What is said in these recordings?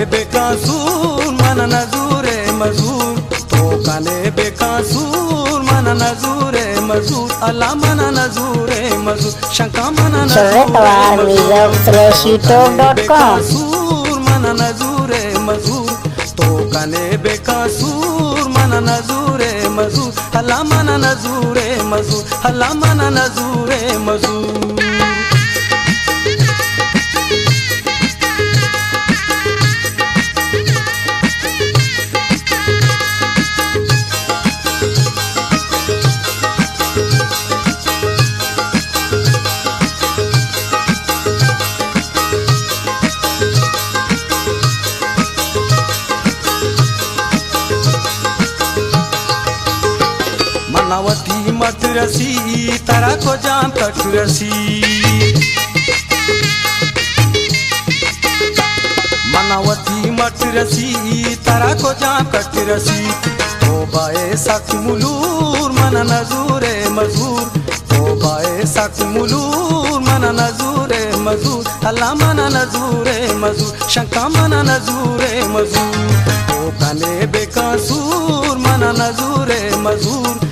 बेकासूर मन नजूरे मजूर तो कने बेकासूर मन नजूरे मजूर अल्लाह मन नजूरे मजूर शंका मन बेकासूर मन नजूरे मजूर तो कने बेकासूर मन नजूरे मजूर अल्लाह मन नजूरे मजूर अल्लाह मन नजूरे मजूर मनावती मत रसी तारा को जान तक रसी मनावती मत रसी तारा को जान तक रसी तो बाए सक मुलूर मन नजूरे मजूर तो बाए सक मुलूर मन नजूरे मजूर अल्लाह मन नजूरे मजूर शंका मन नजूरे मजूर तो कने बेकासूर मन नजूरे मजूर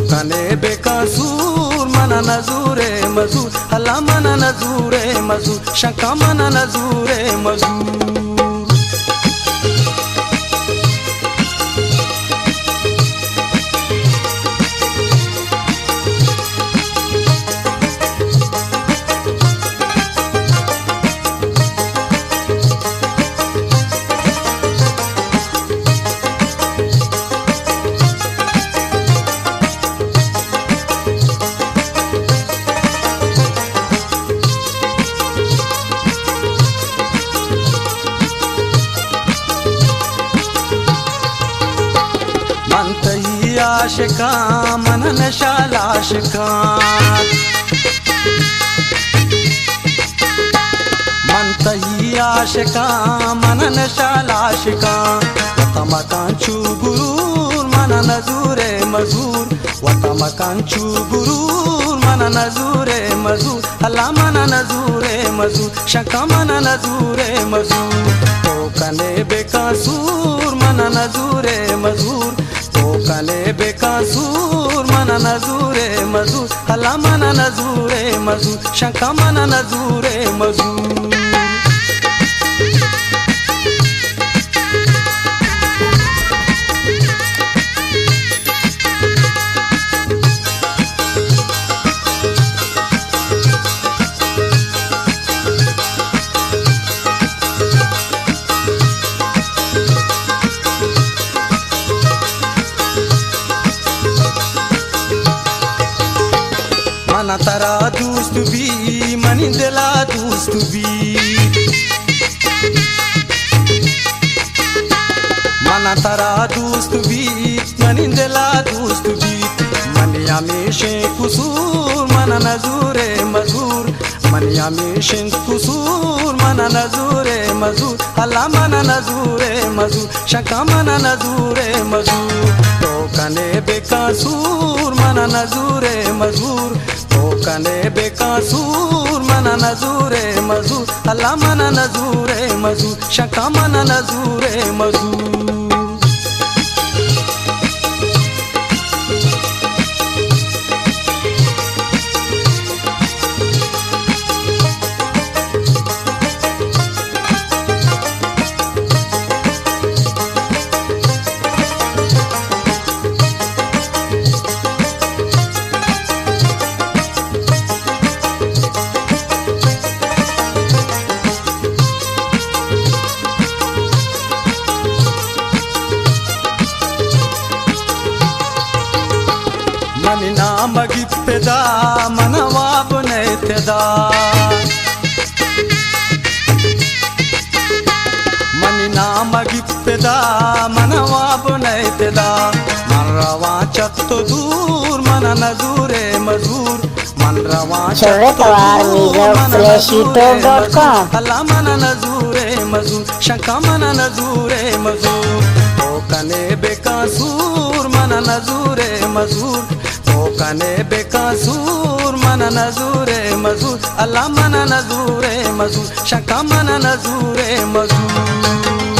कने बेकासूर मन नजूरे मजूर अल्लाह मन नजूरे मजूर शंका मन नजूरे मजूर आशिका मन नशाल आशिका मन तही आशिका मन नशाल आशिका वतमकांचू गुरूर मन नजूरे मजूर वतमकांचू गुरूर मन नजूरे मजूर अल्लाह मन नजूरे मजूर शंका मन नजूरे मजूर तो कने बेकासूर मन नजूरे मजूर कने बेकासूर मन नजूरे मजूर अल्लाह मन नजूरे मजूर शंका मन नजूरे मजूर मन तारा दोस्त भी मनी दिला दोस्त भी मन तारा दोस्त भी मनी दिला दोस्त भी मन हमेशा कुसूर मन नजूरे मजूर मन हमेशा कुसूर मन नजूरे मजूर अल्लाह मन नजूरे मजूर शंका मन नजूरे मजूर तो कने बेकासूर मन नजूरे मजूर कने बेकासूर मन नजूरे मजूर अल्लाह मन नजूरे मजूर शंका मन नजूरे मजूर मन नाम गिप्पेदा मनवाब नैतेदा मन नाम गिप्पेदा मनवाब नैतेदा मन रवा चत्तो दूर मन नजूरे मजूर मन रवा अल्लाह मन नजूरे मजूर शंका मन नजूरे मजूर तो कने बेकासूर मन नजूरे मजूर कने बेकसूर मन नजूरे मजूर अल्लाह मन नजूरे मजूर शका मन नजूरे मजूर